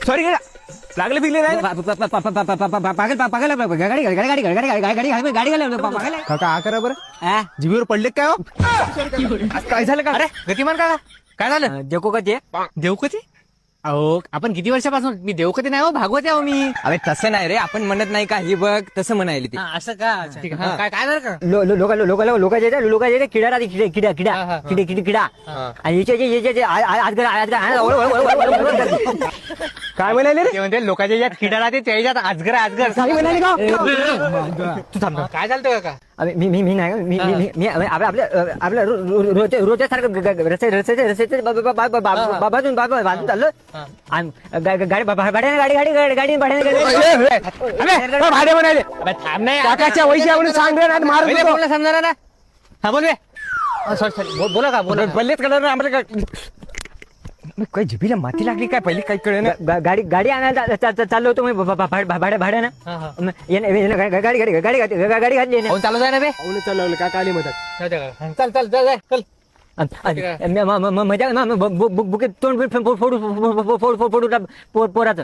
Sorry लागले पिकले नाही काका करा बरं जिभेवर पडले काय हो? काय झालं का? अरे गतिमान का काय झालं? देवकोकती देवकती? अहो आपण किती वर्षापासून मी देवकती नाही हो, भागवते आहो मी. अरे तसं नाही रे, आपण म्हणत नाही का हे बघ तसं म्हणायला ते. असं का? ठीक आहे. काय काय झालं का? लोकांचे किडा राहते किडा किडा किडा आणि काय म्हणाले रे? ते म्हणते लोकांच्या यात किडा राहते त्याच्यात आजगर आजगर काय म्हणाले का? तू थांब ना. काय झालं का? मी नाही आपल्या रोजच्या सारखं बाजून चाललो गाडी भाड्याने भाडे म्हणाले थांब नाही काकाच्या वैशावरून सांगणार मार समजा ना. हा बोल बोला का बोला पल्लेच कलर आम्हाला काही जिभीला माती लागली काय पहिली काही कळ गाडी आणायला चाललो होतो मी भाड्यानं गाडी घातली चालू जाय ना बे चालवलं काका आली मदत. चल चल चल चल मजा बुके तोंड फोडू पोराचं